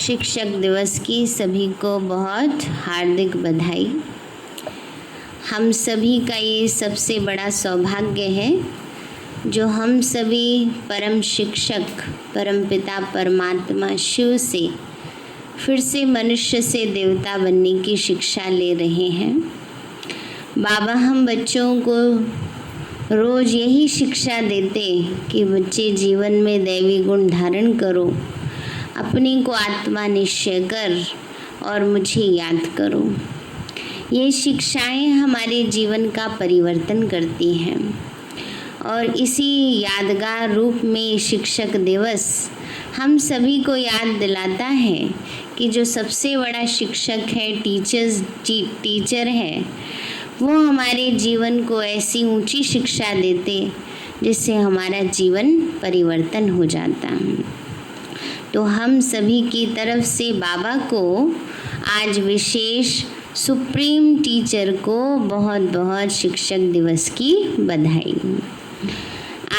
शिक्षक दिवस की सभी को बहुत हार्दिक बधाई। हम सभी का ये सबसे बड़ा सौभाग्य है जो हम सभी परम शिक्षक परमपिता परमात्मा शिव से फिर से मनुष्य से देवता बनने की शिक्षा ले रहे हैं। बाबा हम बच्चों को रोज़ यही शिक्षा देते कि बच्चे जीवन में दैवी गुण धारण करो, अपने को आत्मा निश्चय कर और मुझे याद करो। ये शिक्षाएं हमारे जीवन का परिवर्तन करती हैं और इसी यादगार रूप में शिक्षक दिवस हम सभी को याद दिलाता है कि जो सबसे बड़ा शिक्षक है, टीचर है, वो हमारे जीवन को ऐसी ऊंची शिक्षा देते जिससे हमारा जीवन परिवर्तन हो जाता है। तो हम सभी की तरफ से बाबा को आज विशेष सुप्रीम टीचर को बहुत बहुत शिक्षक दिवस की बधाई।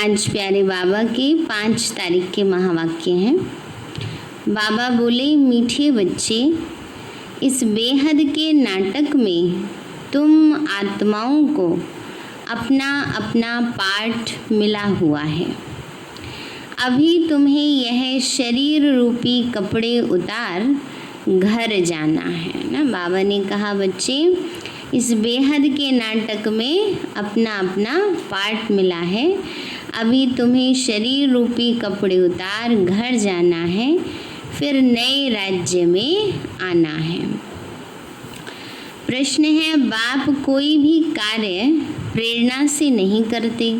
आज प्यारे बाबा के 5 तारीख के महावाक्य हैं। बाबा बोले, मीठे बच्चे, इस बेहद के नाटक में तुम आत्माओं को अपना अपना पार्ट मिला हुआ है। अभी तुम्हें यह शरीर रूपी कपड़े उतार घर जाना है ना। बाबा ने कहा, बच्चे, इस बेहद के नाटक में अपना अपना पार्ट मिला है। अभी तुम्हें शरीर रूपी कपड़े उतार घर जाना है, फिर नए राज्य में आना है। प्रश्न है, बाप कोई भी कार्य प्रेरणा से नहीं करते,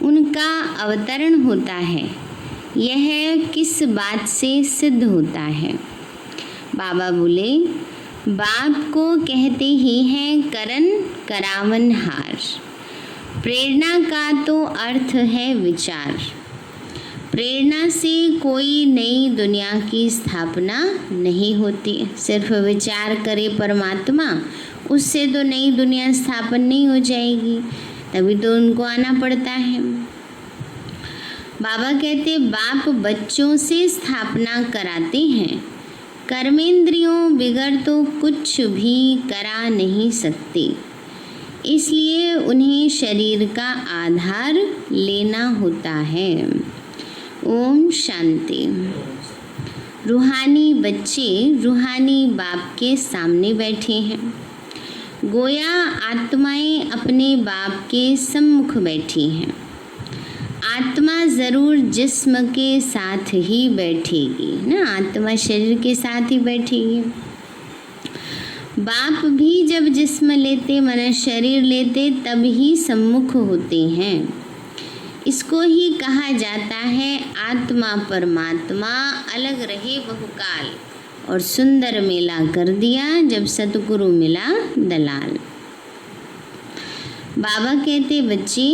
उनका अवतरण होता है। यह किस बात से सिद्ध होता है? बाबा बोले, बाप को कहते ही हैं करन करावनहार। प्रेरणा का तो अर्थ है विचार। प्रेरणा से कोई नई दुनिया की स्थापना नहीं होती। सिर्फ विचार करे परमात्मा, उससे तो नई दुनिया स्थापन नहीं हो जाएगी, तभी तो उनको आना पड़ता है। बाबा कहते, बाप बच्चों से स्थापना कराते हैं। कर्मेंद्रियों बिगर तो कुछ भी करा नहीं सकते, इसलिए उन्हें शरीर का आधार लेना होता है। ओम शांति। रूहानी बच्चे रूहानी बाप के सामने बैठे हैं। गोया आत्माएं अपने बाप के सम्मुख बैठी हैं। आत्मा ज़रूर जिस्म के साथ ही बैठेगी ना, आत्मा शरीर के साथ ही बैठेगी। बाप भी जब जिस्म लेते, माना शरीर लेते, तब ही सम्मुख होते हैं। इसको ही कहा जाता है आत्मा परमात्मा अलग रहे बहुकाल, और सुंदर मेला कर दिया जब सतगुरु मिला दलाल। बाबा कहते, बच्चे,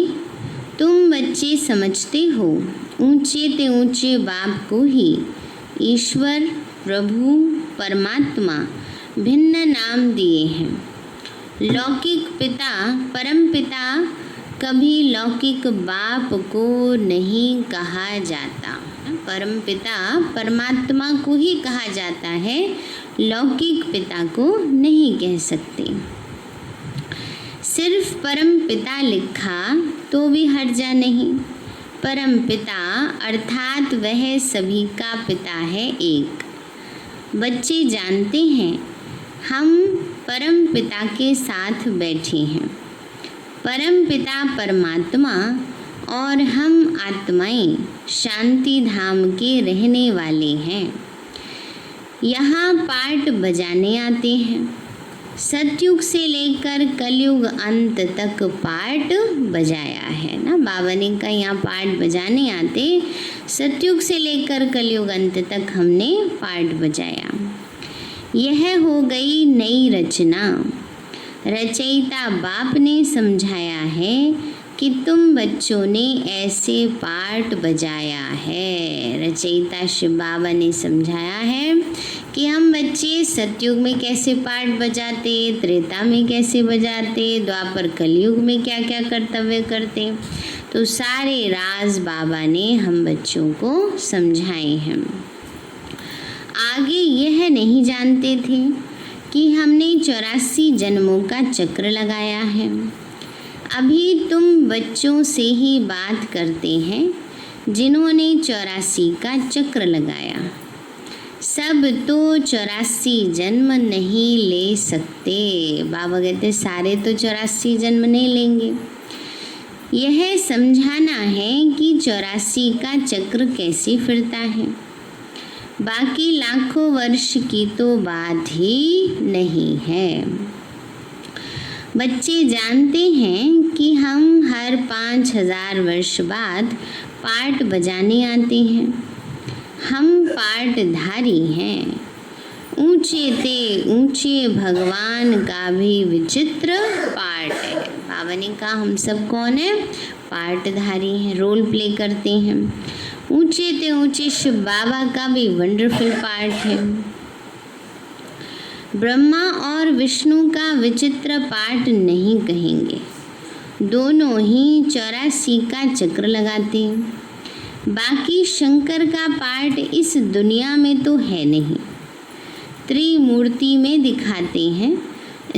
तुम बच्चे समझते हो ऊंचे ते ऊंचे बाप को ही ईश्वर, प्रभु, परमात्मा भिन्न नाम दिए हैं। लौकिक पिता परम पिता कभी लौकिक बाप को नहीं कहा जाता। परम पिता परमात्मा को ही कहा जाता है, लौकिक पिता को नहीं कह सकते। सिर्फ परम पिता लिखा तो भी हर्जा नहीं। परम पिता अर्थात वह सभी का पिता है एक। बच्चे जानते हैं हम परम पिता के साथ बैठे हैं। परम पिता परमात्मा और हम आत्माएं शांति धाम के रहने वाले हैं। यहाँ पार्ट बजाने आते हैं। सतयुग से लेकर कलयुग अंत तक पार्ट बजाया है ना। बाबा ने कहा यहाँ पार्ट बजाने आते, सतयुग से लेकर कलयुग अंत तक हमने पार्ट बजाया। यह हो गई नई रचना। रचयिता बाप ने समझाया है कि तुम बच्चों ने ऐसे पार्ट बजाया है। रचयिता शिव बाबा ने समझाया है कि हम बच्चे सतयुग में कैसे पार्ट बजाते, त्रेता में कैसे बजाते, द्वापर कलयुग में क्या क्या कर्तव्य करते। तो सारे राज बाबा ने हम बच्चों को समझाए हैं। आगे यह नहीं जानते थे कि हमने 84 जन्मों का चक्र लगाया है। अभी तुम बच्चों से ही बात करते हैं जिन्होंने 84 का चक्र लगाया। सब तो 84 जन्म नहीं ले सकते। बाबा कहते सारे तो 84 जन्म नहीं लेंगे। यह समझाना है कि 84 का चक्र कैसे फिरता है। बाकी लाखों वर्ष की तो बात ही नहीं है। बच्चे जानते हैं कि हम हर 5000 वर्ष बाद पाट बजाने आते हैं। हम पाटधारी हैं। ऊंचे ते ऊंचे भगवान का भी विचित्र पाट है। बाबा ने कहा हम सब कौन है? पाटधारी हैं, रोल प्ले करते हैं। ऊंचे ते ऊंचे शिव बाबा का भी वंडरफुल पार्ट है। ब्रह्मा और विष्णु का विचित्र पार्ट नहीं कहेंगे। दोनों ही 84 का चक्र लगाते हैं। बाकी शंकर का पार्ट इस दुनिया में तो है नहीं। त्रिमूर्ति में दिखाते हैं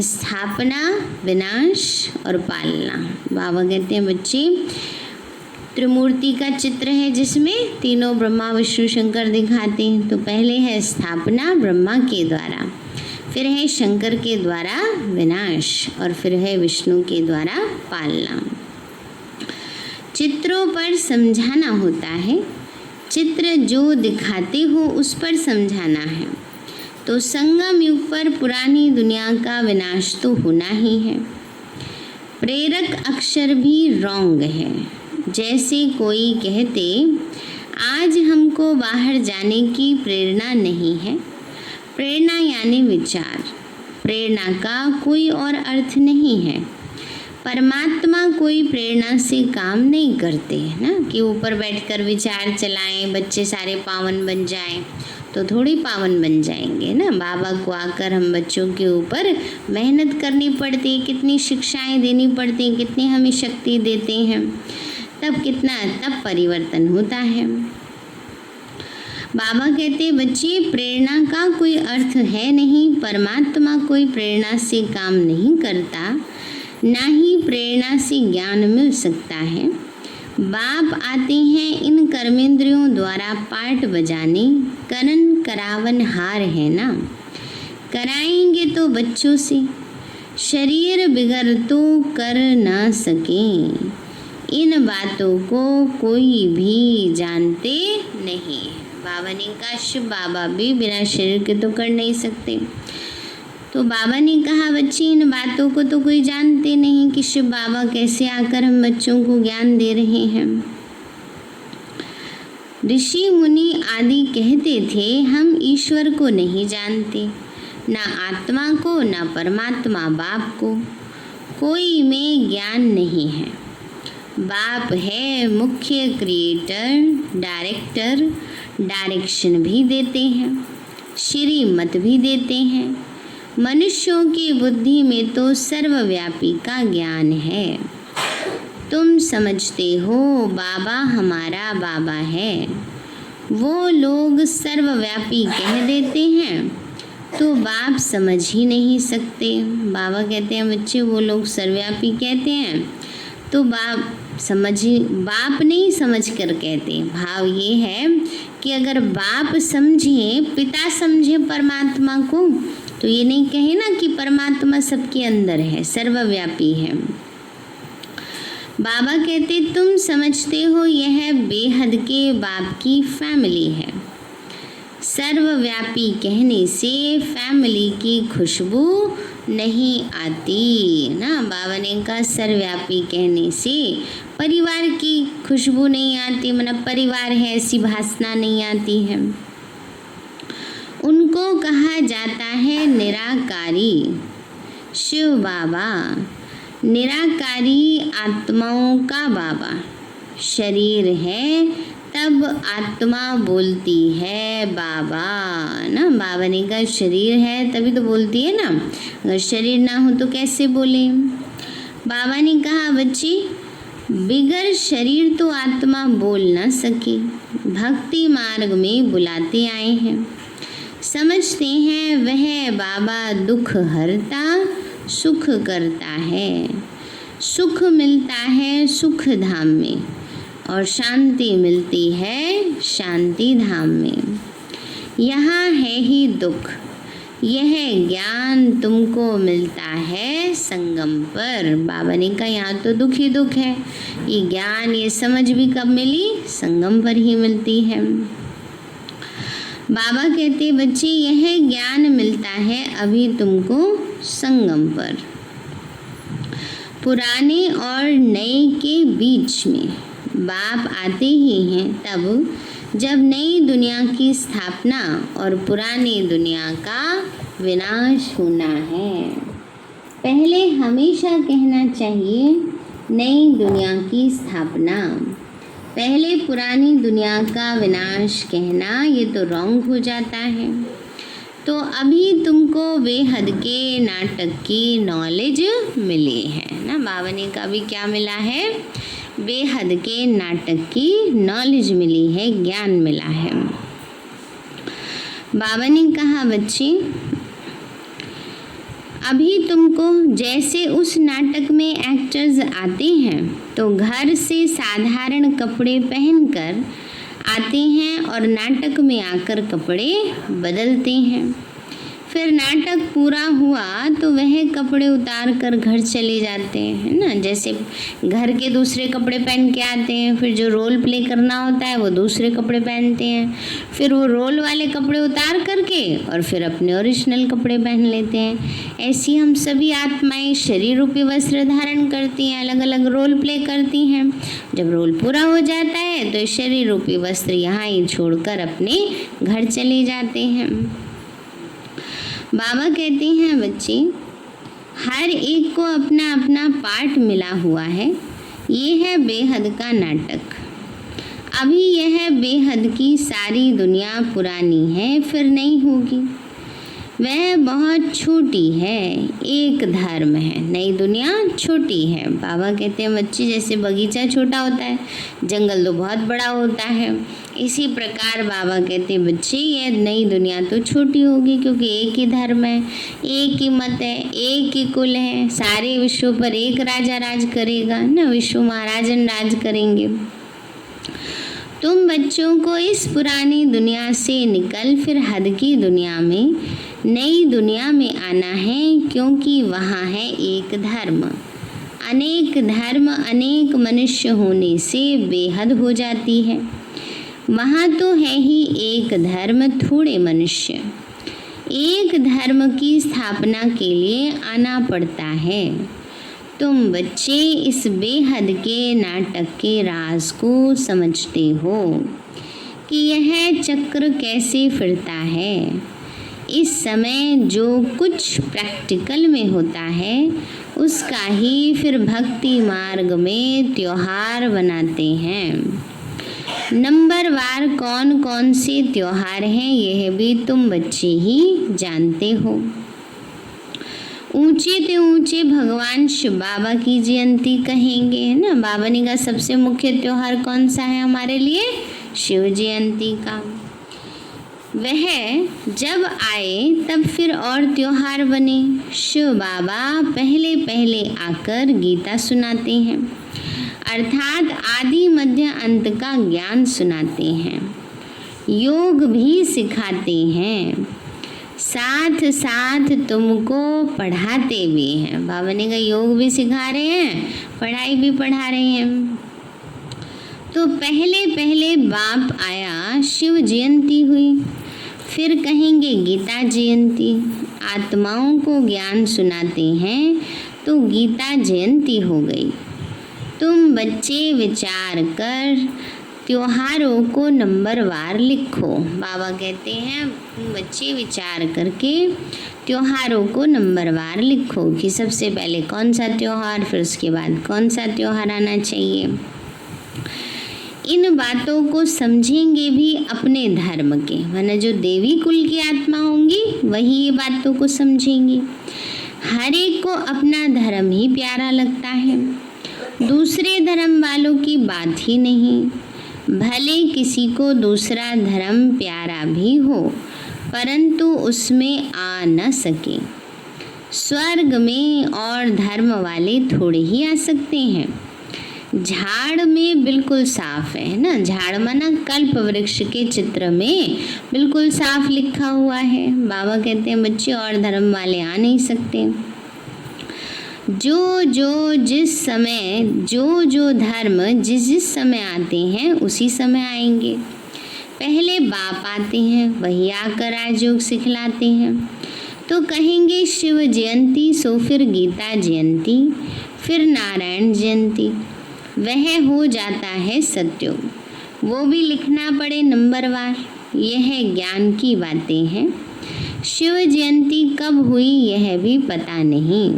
स्थापना, विनाश और पालना। बाबा कहते हैं बच्चे त्रिमूर्ति का चित्र है जिसमें तीनों ब्रह्मा विष्णु शंकर दिखाते हैं। तो पहले है स्थापना ब्रह्मा के द्वारा, फिर है शंकर के द्वारा विनाश और फिर है विष्णु के द्वारा पालना। चित्रों पर समझाना होता है। चित्र जो दिखाते हो उस पर समझाना है। तो संगम युग पर पुरानी दुनिया का विनाश तो होना ही है। प्रेरक अक्षर भी रॉन्ग है। जैसे कोई कहते आज हमको बाहर जाने की प्रेरणा नहीं है। प्रेरणा यानी विचार। प्रेरणा का कोई और अर्थ नहीं है। परमात्मा कोई प्रेरणा से काम नहीं करते है ना, कि ऊपर बैठकर विचार चलाएं, बच्चे सारे पावन बन जाएं, तो थोड़ी पावन बन जाएंगे ना। बाबा को आकर हम बच्चों के ऊपर मेहनत करनी पड़ती है, कितनी शिक्षाएं देनी पड़ती हैं, कितनी हमें शक्ति देते हैं, तब परिवर्तन होता है। बाबा कहते बच्चे प्रेरणा का कोई अर्थ है नहीं। परमात्मा कोई प्रेरणा से काम नहीं करता, ना ही प्रेरणा से ज्ञान मिल सकता है। बाप आते हैं इन कर्मेंद्रियों द्वारा पाठ बजाने। करन करावन हार है ना, कराएंगे तो बच्चों से। शरीर बिगड़ तो कर ना सकें। इन बातों को कोई भी जानते नहीं। बाबा ने कहा शिव बाबा भी बिना शरीर के तो कर नहीं सकते। तो बाबा ने कहा बच्चे इन बातों को तो कोई जानते नहीं कि शिव बाबा कैसे आकर हम बच्चों को ज्ञान दे रहे हैं। ऋषि मुनि आदि कहते थे हम ईश्वर को नहीं जानते, ना आत्मा को ना परमात्मा बाप को। कोई में ज्ञान नहीं है। बाप है मुख्य क्रिएटर, डायरेक्टर, डायरेक्शन भी देते हैं, श्रीमत भी देते हैं। मनुष्यों की बुद्धि में तो सर्वव्यापी का ज्ञान है। तुम समझते हो बाबा हमारा बाबा है, वो लोग सर्वव्यापी कह देते हैं तो बाप समझ ही नहीं सकते। बाबा कहते हैं बच्चे वो लोग सर्वव्यापी कहते हैं तो बाप नहीं समझ कर कहते। भाव ये है कि अगर बाप समझे, पिता समझे परमात्मा को, तो ये नहीं कहे ना कि परमात्मा सबके अंदर है, सर्वव्यापी है। बाबा कहते तुम समझते हो यह बेहद के बाप की फैमिली है। सर्वव्यापी कहने से फैमिली की खुशबू नहीं आती ना। बाबा ने कहा सर्वव्यापी कहने से परिवार की खुशबू नहीं आती, मतलब परिवार है ऐसी भासना नहीं आती है। उनको कहा जाता है निराकारी। शिव बाबा निराकारी आत्माओं का बाबा। शरीर है तब आत्मा बोलती है बाबा ना। बाबा ने कहा शरीर है तभी तो बोलती है ना, अगर शरीर ना हो तो कैसे बोले। बाबा ने कहा बच्चे बिगर शरीर तो आत्मा बोल ना सके। भक्ति मार्ग में बुलाते आए हैं। समझते हैं वह बाबा दुख हरता सुख करता है। सुख मिलता है सुख धाम में और शांति मिलती है शांति धाम में। यहाँ है ही दुख, यह ज्ञान तुमको मिलता है संगम पर। बाबा ने कहा यहाँ तो दुख ही दुख है, ये ज्ञान ये समझ भी कब मिली? संगम पर ही मिलती है। बाबा कहते बच्चे यह ज्ञान मिलता है अभी तुमको संगम पर। पुराने और नए के बीच में बाप आते ही हैं तब जब नई दुनिया की स्थापना और पुरानी दुनिया का विनाश होना है। पहले हमेशा कहना चाहिए नई दुनिया की स्थापना, पहले पुरानी दुनिया का विनाश कहना ये तो रॉन्ग हो जाता है। तो अभी तुमको बेहद के नाटक की नॉलेज मिली है ना। बाबा ने का भी क्या मिला है? बेहद के नाटक की नॉलेज मिली है, ज्ञान मिला है। बाबा ने कहा बच्चे अभी तुमको जैसे उस नाटक में एक्टर्स आते हैं तो घर से साधारण कपड़े पहनकर आते हैं और नाटक में आकर कपड़े बदलते हैं। फिर नाटक पूरा हुआ तो वह कपड़े उतार कर घर चले जाते हैं ना। जैसे घर के दूसरे कपड़े पहन के आते हैं, फिर जो रोल प्ले करना होता है वो दूसरे कपड़े पहनते हैं, फिर वो रोल वाले कपड़े उतार करके और फिर अपने ओरिजिनल कपड़े पहन लेते हैं। ऐसी हम सभी आत्माएं शरीर रूपी वस्त्र धारण करती हैं, अलग अलग रोल प्ले करती हैं। जब रोल पूरा हो जाता है तो शरीर रूपी वस्त्र यहाँ ही छोड़कर अपने घर चले जाते हैं। बाबा कहते हैं बच्चे हर एक को अपना अपना पार्ट मिला हुआ है। ये है बेहद का नाटक। अभी यह बेहद की सारी दुनिया पुरानी है, फिर नहीं होगी। वह बहुत छोटी है, एक धर्म है। नई दुनिया छोटी है। बाबा कहते हैं बच्चे जैसे बगीचा छोटा होता है, जंगल तो बहुत बड़ा होता है, इसी प्रकार बाबा कहते हैं बच्चे ये नई दुनिया तो छोटी होगी क्योंकि एक ही धर्म है, एक ही मत है, एक ही कुल है। सारे विश्व पर एक राजा राज करेगा ना, विश्व महाराजन राज करेंगे। तुम बच्चों को इस पुरानी दुनिया से निकल फिर हद की दुनिया में, नई दुनिया में आना है क्योंकि वहाँ है एक धर्म। अनेक धर्म अनेक मनुष्य होने से बेहद हो जाती है। वहाँ तो है ही एक धर्म, थोड़े मनुष्य। एक धर्म की स्थापना के लिए आना पड़ता है। तुम बच्चे इस बेहद के नाटक के राज को समझते हो कि यह चक्र कैसे फिरता है। इस समय जो कुछ प्रैक्टिकल में होता है उसका ही फिर भक्ति मार्ग में त्योहार बनाते हैं। नंबरवार कौन कौन से त्योहार हैं यह भी तुम बच्चे ही जानते हो। ऊंचे ते ऊंचे भगवान शिव बाबा की जयंती कहेंगे है ना। बाबा ने का सबसे मुख्य त्योहार कौन सा है हमारे लिए? शिव जयंती का। वह जब आए तब फिर और त्योहार बने। शिव बाबा पहले पहले आकर गीता सुनाते हैं, अर्थात आदि मध्य अंत का ज्ञान सुनाते हैं, योग भी सिखाते हैं, साथ साथ तुमको पढ़ाते भी हैं। बाबा ने कहा योग भी सिखा रहे हैं, पढ़ाई भी पढ़ा रहे हैं। तो पहले पहले बाप आया, शिव जयंती हुई, फिर कहेंगे गीता जयंती। आत्माओं को ज्ञान सुनाते हैं तो गीता जयंती हो गई। तुम बच्चे विचार कर त्योहारों को नंबरवार लिखो। बाबा कहते हैं बच्चे विचार करके त्योहारों को नंबरवार लिखो कि सबसे पहले कौन सा त्योहार, फिर उसके बाद कौन सा त्योहार आना चाहिए। इन बातों को समझेंगे भी अपने धर्म के, वरना जो देवी कुल की आत्मा होंगी वही ये बातों को समझेंगी। हर एक को अपना धर्म ही प्यारा लगता है, दूसरे धर्म वालों की बात ही नहीं। भले किसी को दूसरा धर्म प्यारा भी हो परंतु उसमें आ न सके। स्वर्ग में और धर्म वाले थोड़े ही आ सकते हैं। झाड़ में बिल्कुल साफ है ना, झाड़ माना कल्प वृक्ष के चित्र में बिल्कुल साफ लिखा हुआ है। बाबा कहते हैं बच्चे और धर्म वाले आ नहीं सकते। जो जो धर्म जिस समय आते हैं उसी समय आएंगे। पहले बाप आते हैं, वही आकर राजयोग सिखलाते हैं। तो कहेंगे शिव जयंती, सो फिर गीता जयंती, फिर नारायण जयंती, वह हो जाता है सत्युग। वो भी लिखना पड़े नंबरवार। यह ज्ञान की बातें हैं। शिव जयंती कब हुई यह भी पता नहीं।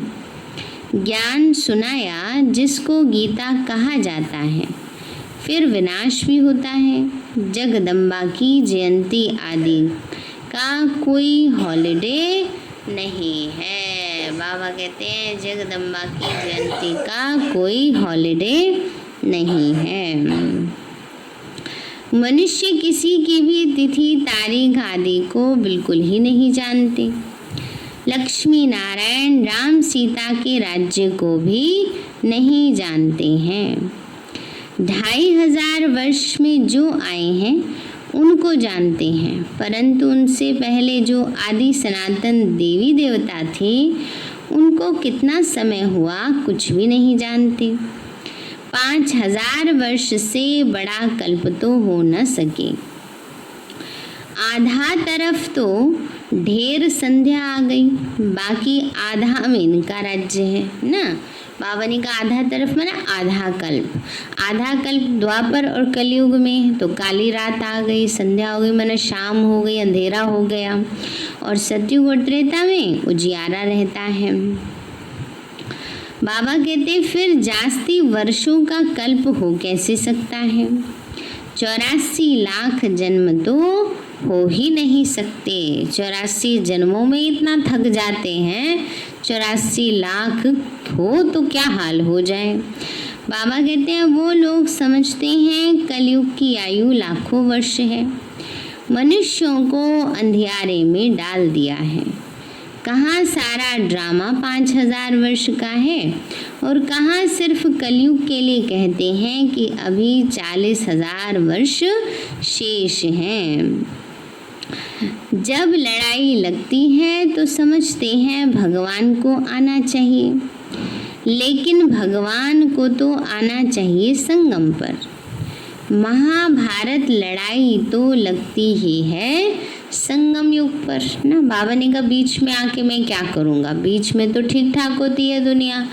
ज्ञान सुनाया जिसको गीता कहा जाता है, फिर विनाश भी होता है। जगदम्बा की जयंती आदि का कोई हॉलिडे नहीं है। बाबा कहते हैं जगदम्बा की जयंती का कोई हॉलिडे नहीं है। मनुष्य किसी की भी तिथि तारीख आदि को बिल्कुल ही नहीं जानते। लक्ष्मी नारायण राम सीता के राज्य को भी नहीं जानते हैं। 2500 वर्ष में जो आए हैं उनको जानते हैं, परंतु उनसे पहले जो आदि सनातन देवी देवता थे उनको कितना समय हुआ कुछ भी नहीं जानते। 5000 वर्ष से बड़ा कल्प तो हो न सके। आधा तरफ तो ढेर संध्या आ गई, बाकी आधा में इनका राज्य है ना। बाबा ने कहा आधा तरफ माना आधा कल्प। आधा कल्प द्वापर और कलयुग में तो काली रात आ गई, संध्या हो गई, माना शाम हो गई, अंधेरा हो गया। और सतयुग और त्रेता में उजियारा रहता है। बाबा कहते फिर जास्ती वर्षों का कल्प हो कैसे सकता है। 84 लाख जन्म तो हो ही नहीं सकते। 84 जन्मों में इतना थक जाते हैं, 84 लाख हो तो क्या हाल हो जाए। बाबा कहते हैं वो लोग समझते हैं कलयुग की आयु लाखों वर्ष है। मनुष्यों को अंधियारे में डाल दिया है। कहाँ सारा ड्रामा 5000 वर्ष का है और कहाँ सिर्फ कलयुग के लिए कहते हैं कि अभी 40,000 वर्ष शेष हैं। जब लड़ाई लगती है तो समझते हैं भगवान को आना चाहिए, लेकिन भगवान को तो आना चाहिए संगम पर। महाभारत लड़ाई तो लगती ही है संगम युग पर ना। बाबा ने कहा बीच में आके मैं क्या करूँगा, बीच में तो ठीक ठाक होती है दुनिया।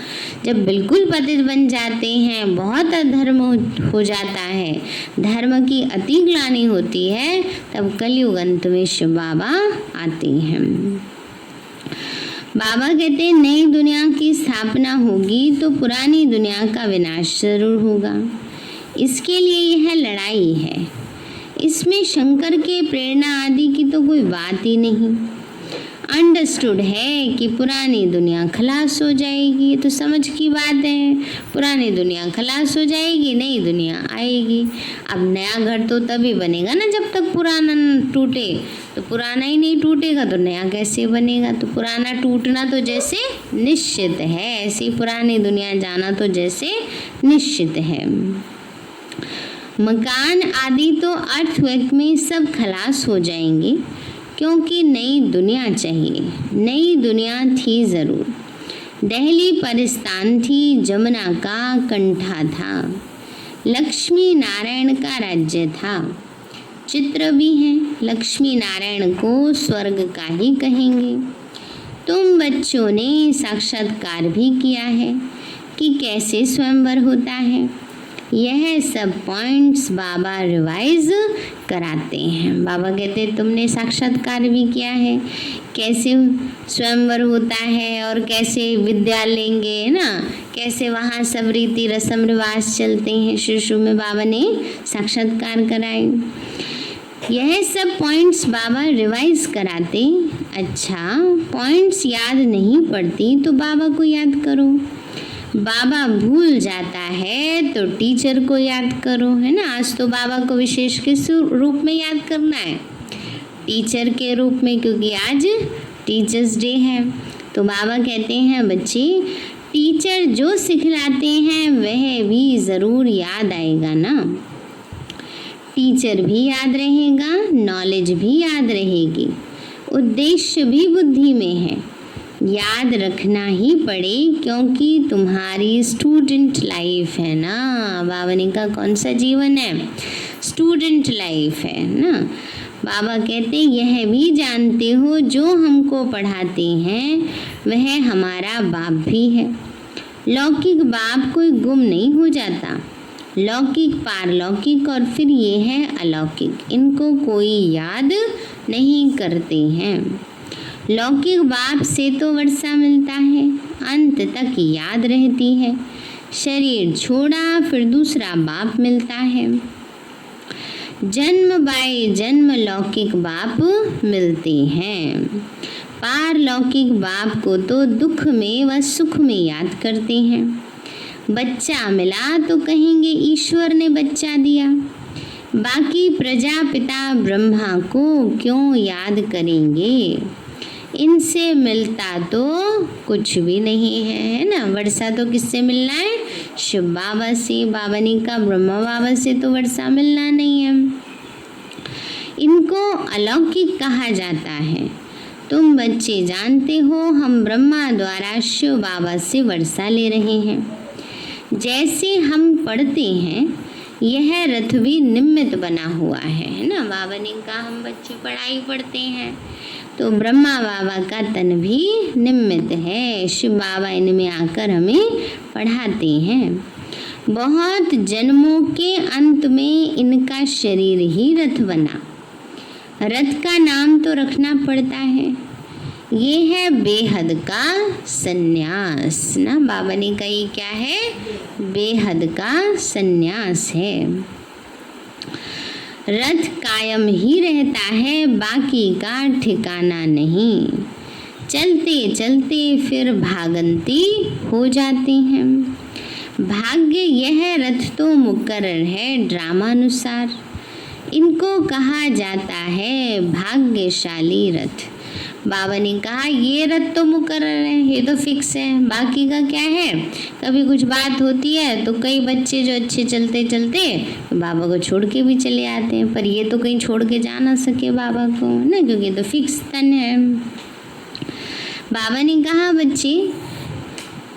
जब बिल्कुल पतित बन जाते हैं, बहुत अधर्म हो जाता है, धर्म की अति ग्लानि होती है, तब कलयुग अंत में शिव बाबा आते हैं। बाबा कहते हैं नई दुनिया की स्थापना होगी तो पुरानी दुनिया का विनाश जरूर होगा। इसके लिए यह लड़ाई है। इसमें शंकर के प्रेरणा आदि की तो कोई बात ही नहीं। अंडरस्टूड है कि पुरानी दुनिया खलास हो जाएगी, ये तो समझ की बात है। पुरानी दुनिया खलास हो जाएगी, नई दुनिया आएगी। अब नया घर तो तभी बनेगा ना जब तक पुराना टूटे। तो पुराना ही नहीं टूटेगा तो नया कैसे बनेगा। तो पुराना टूटना तो जैसे निश्चित है, ऐसी पुरानी दुनिया जाना तो जैसे निश्चित है। मकान आदि तो अर्थक्वेक में सब खलास हो जाएंगे, क्योंकि नई दुनिया चाहिए। नई दुनिया थी ज़रूर। दिल्ली परिस्तान थी, जमुना का कंठा था, लक्ष्मी नारायण का राज्य था। चित्र भी हैं, लक्ष्मी नारायण को स्वर्ग का ही कहेंगे। तुम बच्चों ने साक्षात्कार भी किया है कि कैसे स्वयंवर होता है। यह सब पॉइंट्स बाबा रिवाइज कराते हैं। बाबा कहते तुमने साक्षात्कार भी किया है, कैसे स्वयंवर होता है और कैसे विद्या लेंगे ना, कैसे वहाँ सब रीति रस्म रिवाज चलते हैं। शुरू में बाबा ने साक्षात्कार कराए। यह सब पॉइंट्स बाबा रिवाइज कराते। अच्छा, पॉइंट्स याद नहीं पड़ती तो बाबा को याद करो। बाबा भूल जाता है तो टीचर को याद करो, है ना। आज तो बाबा को विशेष किस रूप में याद करना है, टीचर के रूप में, क्योंकि आज टीचर्स डे है। तो बाबा कहते हैं बच्चे, टीचर जो सिखलाते हैं वह भी ज़रूर याद आएगा ना। टीचर भी याद रहेगा, नॉलेज भी याद रहेगी, उद्देश्य भी बुद्धि में है, याद रखना ही पड़े, क्योंकि तुम्हारी स्टूडेंट लाइफ है ना। बाबा ने कहा कौन सा जीवन है? स्टूडेंट लाइफ है ना। बाबा कहते यह भी जानते हो जो हमको पढ़ाते हैं वह हमारा बाप भी है। लौकिक बाप कोई गुम नहीं हो जाता, लौकिक, पारलौकिक और फिर ये है अलौकिक, इनको कोई याद नहीं करते हैं। लौकिक बाप से तो वर्षा मिलता है, अंत तक याद रहती है। शरीर छोड़ा फिर दूसरा बाप मिलता है। जन्म बाय जन्म लौकिक बाप मिलते हैं। पारलौकिक बाप को तो दुख में व सुख में याद करते हैं। बच्चा मिला तो कहेंगे ईश्वर ने बच्चा दिया, बाकी प्रजापिता ब्रह्मा को क्यों याद करेंगे? इनसे मिलता तो कुछ भी नहीं है ना। वर्षा तो किससे मिलना है? शिव बाबा से। बाबा ने कहा ब्रह्मा बाबा से तो वर्षा मिलना नहीं है। इनको अलौकिक कहा जाता है। तुम बच्चे जानते हो हम ब्रह्मा द्वारा शिव बाबा से वर्षा ले रहे हैं। जैसे हम पढ़ते हैं यह रथ भी निमित्त बना हुआ है ना। बाबा ने कहा हम बच्चे पढ़ाई पढ़ते हैं तो ब्रह्मा बाबा का तन भी निमित्त है। शिव बाबा इनमें आकर हमें पढ़ाते हैं। बहुत जन्मों के अंत में इनका शरीर ही रथ बना। रथ का नाम तो रखना पड़ता है। ये है बेहद का सन्यास ना। बाबा ने कहा ये क्या है? बेहद का सन्यास है। रथ कायम ही रहता है, बाकी का ठिकाना नहीं। चलते चलते फिर भागंती हो जाते हैं। भाग्य यह रथ तो मुकर्रर है ड्रामानुसार। इनको कहा जाता है भाग्यशाली रथ। बाबा ने कहा ये रथ तो मुकर्रर है, ये तो फिक्स है, बाकी का क्या है? कभी कुछ बात होती है तो कई बच्चे जो अच्छे चलते चलते बाबा को छोड़ के भी चले आते हैं, पर ये तो कहीं छोड़ के जा ना सके बाबा को ना, क्योंकि तो फिक्स तन है। बाबा ने कहा बच्चे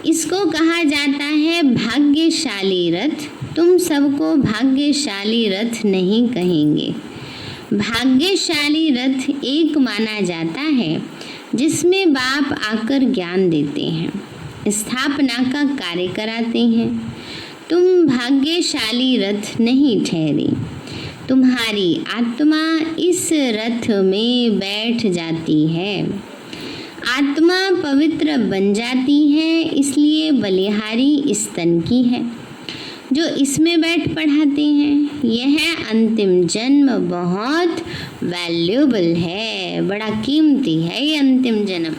इसको कहा जाता है भाग्यशाली रथ। तुम सबको भाग्यशाली रथ नहीं कहेंगे। भाग्यशाली रथ एक माना जाता है जिसमें बाप आकर ज्ञान देते हैं, स्थापना का कार्य कराते हैं। तुम भाग्यशाली रथ नहीं ठहरे। तुम्हारी आत्मा इस रथ में बैठ जाती है। आत्मा पवित्र बन जाती है, इसलिए बलिहारी स्तन की है जो इसमें बैठ पढ़ाते हैं। यह अंतिम जन्म बहुत वैल्यूएबल है, बड़ा कीमती है ये अंतिम जन्म।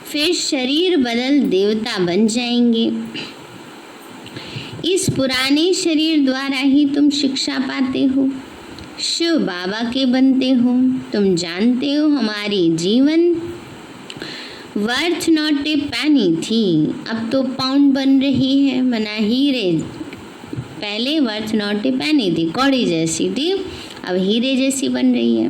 फिर शरीर बदल देवता बन जाएंगे। इस पुराने शरीर द्वारा ही तुम शिक्षा पाते हो, शिव बाबा के बनते हो। तुम जानते हो हमारी जीवन वर्थ नॉट ए पैनी थी, अब तो पाउंड बन रही है, मना हीरे। पहले वर्थ नॉट ए पैनी थी, कौड़ी जैसी थी, अब हीरे जैसी बन रही है।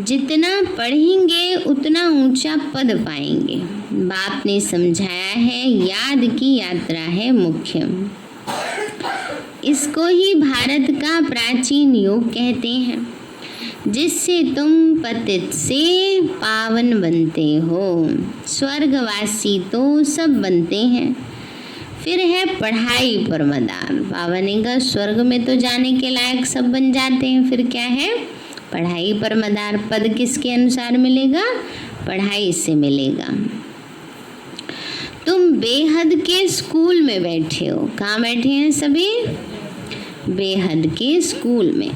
जितना पढ़ेंगे उतना ऊंचा पद पाएंगे। बाप ने समझाया है याद की यात्रा है मुख्य। इसको ही भारत का प्राचीन योग कहते हैं, जिससे तुम पतित से पावन बनते हो। स्वर्गवासी तो सब बनते हैं, फिर है पढ़ाई पर मदार। बाबा ने कहा स्वर्ग में तो जाने के लायक सब बन जाते हैं, फिर क्या है? पढ़ाई पर मदार। पद किसके अनुसार मिलेगा? पढ़ाई से मिलेगा। तुम बेहद के स्कूल में बैठे हो। कहाँ बैठे हैं सभी? बेहद के स्कूल में।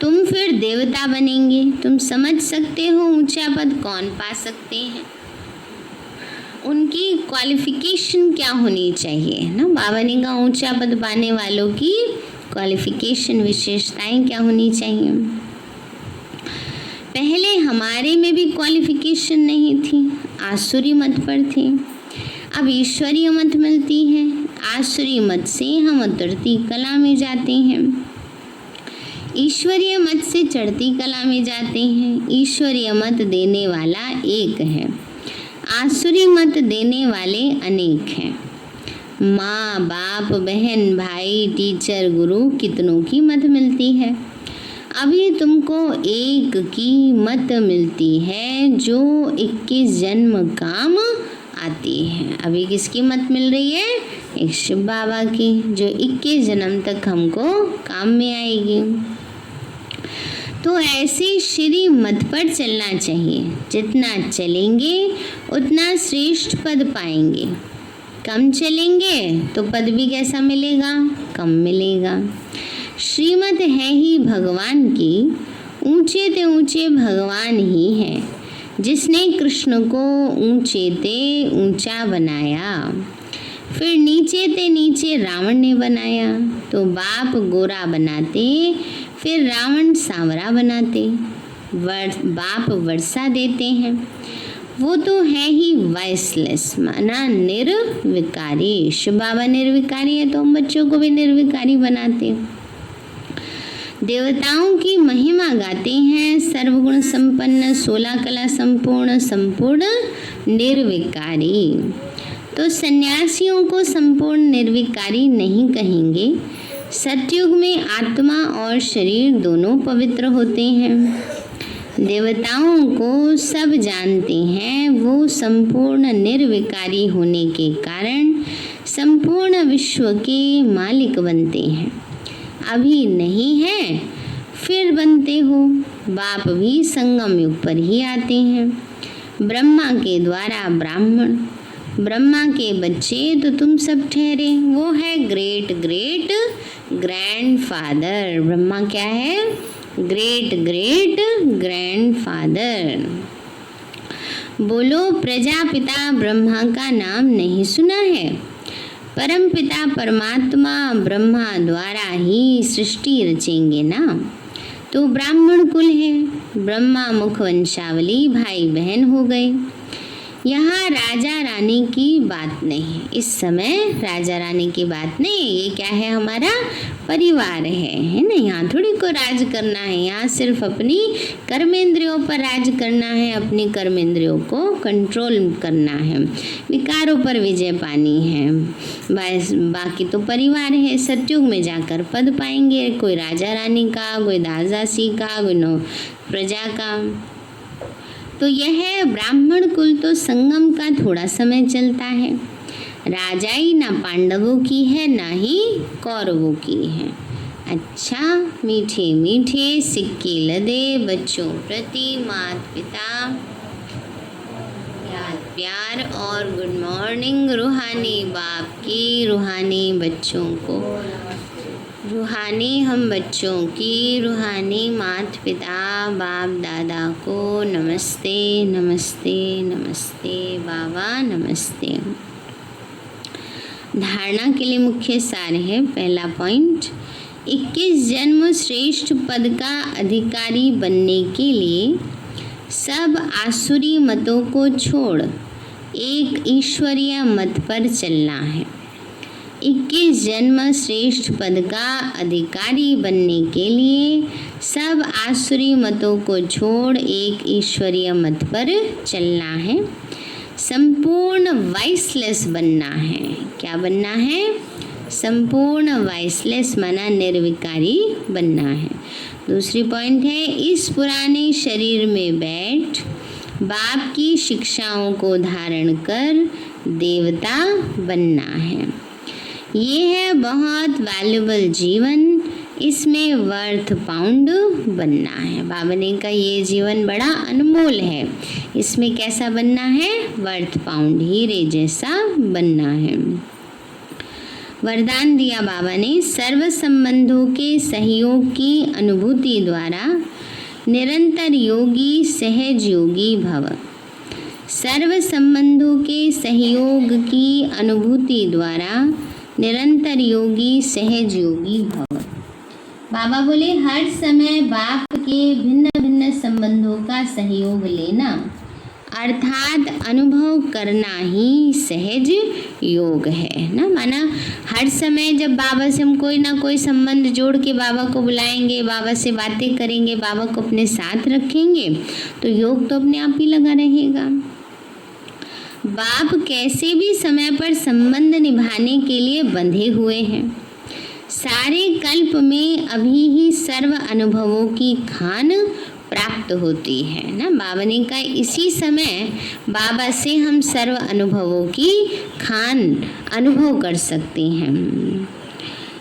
तुम फिर देवता बनेंगे। तुम समझ सकते हो ऊंचा पद कौन पा सकते हैं। उनकी क्वालिफिकेशन क्या होनी चाहिए ना। बाबा ने कहा ऊंचा पद पाने वालों की क्वालिफिकेशन, विशेषताएं क्या होनी चाहिए। पहले हमारे में भी क्वालिफिकेशन नहीं थी, आसुरी मत पर थे। अब ईश्वरीय मत मिलती है, आसुरी मत से हम उतरती कला में जाते हैं, ईश्वरीय मत से चढ़ती कला में जाते हैं। ईश्वरीय मत देने वाला एक है, आसुरी मत देने वाले अनेक हैं। माँ बाप बहन भाई टीचर गुरु कितनों की मत मिलती है। अभी तुमको एक की मत मिलती है जो 21 जन्म काम आती है। अभी किसकी मत मिल रही है? एक शिव बाबा की, जो 21 जन्म तक हमको काम में आएगी। तो ऐसे श्री मत पर चलना चाहिए। जितना चलेंगे उतना श्रेष्ठ पद पाएंगे। कम चलेंगे तो पद भी कैसा मिलेगा? कम मिलेगा। श्रीमत है ही भगवान की, ऊंचे ते ऊंचे भगवान ही हैं। जिसने कृष्ण को ऊंचे ते ऊंचा बनाया, फिर नीचे ते नीचे रावण ने बनाया। तो बाप गोरा बनाते, फिर रावण सांवरा बनाते। बाप वर्षा देते हैं, वो तो है ही वॉइसलेस, माना निर्विकारी। शिव बाबा निर्विकारी है तो हम बच्चों को भी निर्विकारी बनाते। देवताओं की महिमा गाते हैं, सर्वगुण संपन्न 16 कला संपूर्ण, संपूर्ण निर्विकारी। तो सन्यासियों को संपूर्ण निर्विकारी नहीं कहेंगे। सतयुग में आत्मा और शरीर दोनों पवित्र होते हैं। देवताओं को सब जानते हैं, वो संपूर्ण निर्विकारी होने के कारण संपूर्ण विश्व के मालिक बनते हैं। अभी नहीं है, फिर बनते हो। बाप भी संगम युग पर ही आते हैं। ब्रह्मा के द्वारा ब्राह्मण, ब्रह्मा के बच्चे तो तुम सब ठहरे। वो है ग्रेट ग्रेट ग्रैंडफादर। ब्रह्मा क्या है? Great great grandfather. बोलो प्रजापिता ब्रह्मा का नाम नहीं सुना है? परम पिता परमात्मा ब्रह्मा द्वारा ही सृष्टि रचेंगे ना। तो ब्राह्मण कुल है, ब्रह्मा मुख वंशावली भाई बहन हो गए। यहाँ राजा रानी की बात नहीं, इस समय राजा रानी की बात नहीं। ये क्या है? हमारा परिवार है ना। यहाँ थोड़ी को राज करना है, यहाँ सिर्फ अपनी कर्मेंद्रियों पर राज करना है, अपनी कर्मेंद्रियों को कंट्रोल करना है, विकारों पर विजय पानी है। बस बाकी तो परिवार है। सतयुग में जाकर पद पाएंगे, कोई राजा रानी का, कोई दासदासी का, कोई नौ प्रजा का। तो यह ब्राह्मण कुल तो संगम का थोड़ा समय चलता है। राजाई ना पांडवों की है, ना ही कौरवों की है। अच्छा, मीठे मीठे सिक्के लदे बच्चों प्रति माता पिता याद प्यार और गुड मॉर्निंग। रूहानी बाप की, रूहानी बच्चों को, रूहानी हम बच्चों की, रूहानी माता पिता बाप दादा को नमस्ते नमस्ते नमस्ते बाबा नमस्ते। धारणा के लिए मुख्य सार है। पहला पॉइंट, 21 जन्म श्रेष्ठ पद का अधिकारी बनने के लिए सब आसुरी मतों को छोड़ एक ईश्वरीय मत पर चलना है। 21 जन्म श्रेष्ठ पद का अधिकारी बनने के लिए सब आसुरी मतों को छोड़ एक ईश्वरीय मत पर चलना है। संपूर्ण वाइसलेस बनना है। क्या बनना है? संपूर्ण वाइसलेस, माना निर्विकारी बनना है। दूसरी पॉइंट है, इस पुराने शरीर में बैठ बाप की शिक्षाओं को धारण कर देवता बनना है। ये है बहुत वैल्यूबल जीवन, इसमें वर्थ पाउंड बनना है। बाबा ने कहा ये जीवन बड़ा अनमोल है, इसमें कैसा बनना है? वर्थ पाउंड, हीरे जैसा बनना है। वरदान दिया बाबा ने, सर्व संबंधों के सहयोग की अनुभूति द्वारा निरंतर योगी सहज योगी भव। सर्व संबंधों के सहयोग की अनुभूति द्वारा निरंतर योगी सहज योगी भव। बाबा बोले हर समय बाप के भिन्न भिन्न संबंधों का सहयोग लेना अर्थात अनुभव करना ही सहज योग है ना। माना हर समय जब बाबा से हम कोई ना कोई संबंध जोड़ के बाबा को बुलाएंगे, बाबा से बातें करेंगे, बाबा को अपने साथ रखेंगे तो योग तो अपने आप ही लगा रहेगा। बाप कैसे भी समय पर संबंध निभाने के लिए बंधे हुए हैं। सारे कल्प में अभी ही सर्व अनुभवों की खान प्राप्त होती है ना। बाबा ने कहा इसी समय बाबा से हम सर्व अनुभवों की खान अनुभव कर सकते हैं।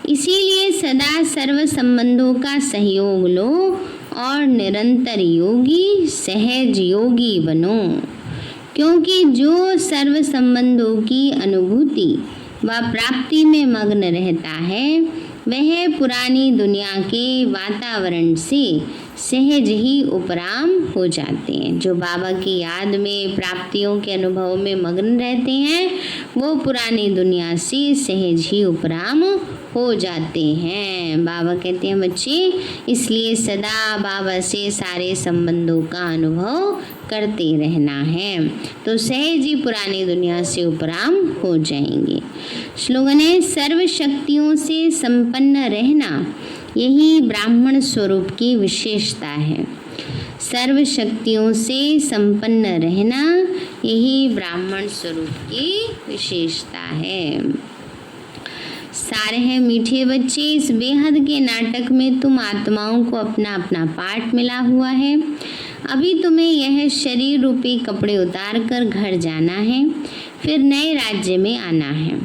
इसीलिए सदा सर्व संबंधों का सहयोग लो और निरंतर योगी सहज योगी बनो, क्योंकि जो सर्व संबंधों की अनुभूति व प्राप्ति में मग्न रहता है वह पुरानी दुनिया के वातावरण से सहज ही उपराम हो जाते हैं। जो बाबा की याद में प्राप्तियों के अनुभव में मग्न रहते हैं वो पुरानी दुनिया से सहज ही उपराम हो जाते हैं। बाबा कहते हैं बच्चे इसलिए सदा बाबा से सारे संबंधों का अनुभव करते रहना है तो सहज ही पुरानी दुनिया से उपराम हो जाएंगे। स्लोगन है सर्व शक्तियों से संपन्न रहना यही ब्राह्मण स्वरूप की विशेषता है। सर्व शक्तियों से संपन्न रहना यही ब्राह्मण स्वरूप की विशेषता है। सारे हैं मीठे बच्चे, इस बेहद के नाटक में तुम आत्माओं को अपना अपना पार्ट मिला हुआ है। अभी तुम्हें यह शरीर रूपी कपड़े उतार कर घर जाना है, फिर नए राज्य में आना है।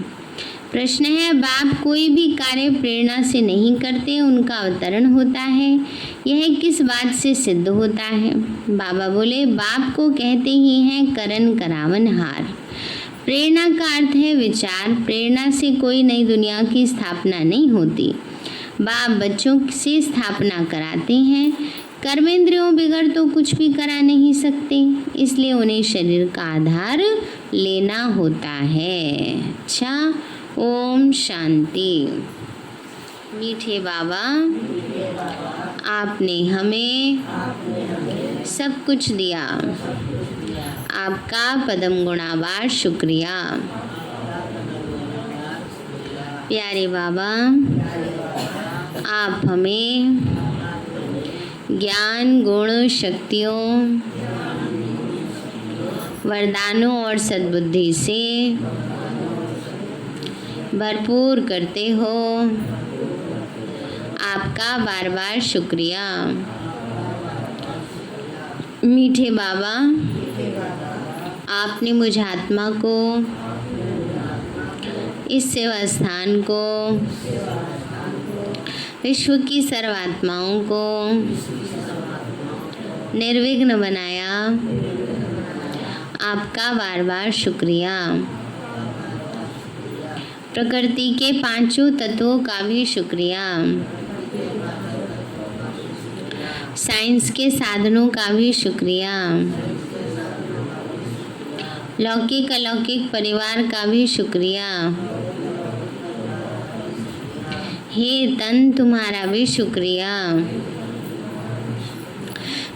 प्रश्न है बाप कोई भी कार्य प्रेरणा से नहीं करते, उनका अवतरण होता है, यह किस बात से सिद्ध होता है? बाबा बोले बाप को कहते ही हैं करण करावन हार। प्रेरणा का अर्थ है विचार। प्रेरणा से कोई नई दुनिया की स्थापना नहीं होती। बाप बच्चों से स्थापना कराते हैं। कर्मेंद्रियों बिगड़ तो कुछ भी करा नहीं सकते, इसलिए उन्हें शरीर का आधार लेना होता है। अच्छा, ओम शांति। मीठे बाबा आपने हमें सब कुछ दिया, आपका पदम गुणावार शुक्रिया। प्यारे बाबा आप हमें ज्ञान गुण शक्तियों वरदानों और सद्बुद्धि से भरपूर करते हो, आपका बार बार शुक्रिया। मीठे बाबा आपने मुझ आत्मा को, इस सेवा स्थान को, विश्व की सर्वात्माओं को निर्विघ्न बनाया, आपका बार बार शुक्रिया। प्रकृति के पांचों तत्वों का भी शुक्रिया, साइंस के साधनों का भी शुक्रिया, लौकिक अलौकिक परिवार का भी शुक्रिया। हे तन तुम्हारा भी शुक्रिया।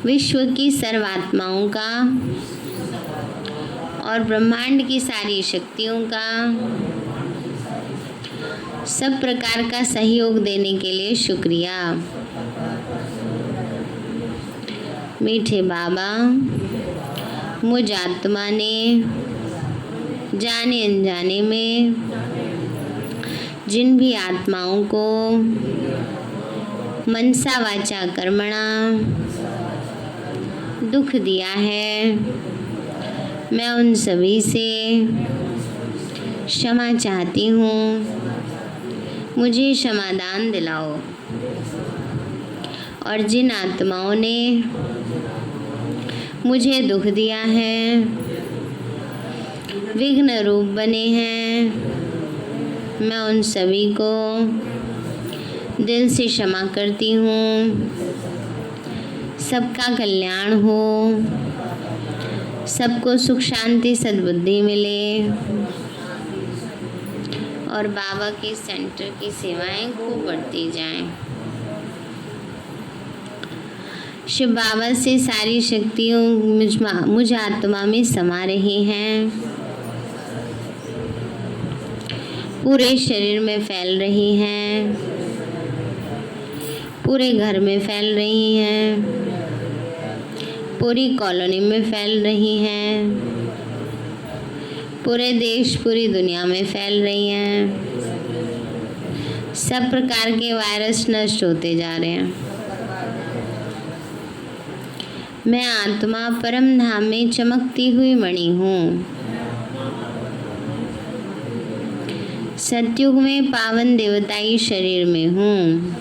विश्व की सर्वात्माओं का और ब्रह्मांड की सारी शक्तियों का सब प्रकार का सहयोग देने के लिए शुक्रिया। मीठे बाबा मुझ आत्मा ने जाने अनजाने में जिन भी आत्माओं को मनसा वाचा कर्मणा दुख दिया है, मैं उन सभी से क्षमा चाहती हूँ। मुझे क्षमादान दिलाओ। और जिन आत्माओं ने मुझे दुख दिया है, विघ्न रूप बने हैं, मैं उन सभी को दिल से क्षमा करती हूँ। सबका कल्याण हो, सबको सुख शांति सद्बुद्धि मिले और बाबा के सेंटर की सेवाएं खूब बढ़ती जाएं। शिव बाबा से सारी शक्तियों मुझ आत्मा में समा रही हैं, पूरे शरीर में फैल रही हैं, पूरे घर में फैल रही हैं, पूरी कॉलोनी में फैल रही हैं, पूरे देश पूरी दुनिया में फैल रही हैं। सब प्रकार के वायरस नष्ट होते जा रहे हैं। मैं आत्मा परम धाम में चमकती हुई मणि हूँ। सतयुग में पावन देवताई शरीर में हूँ।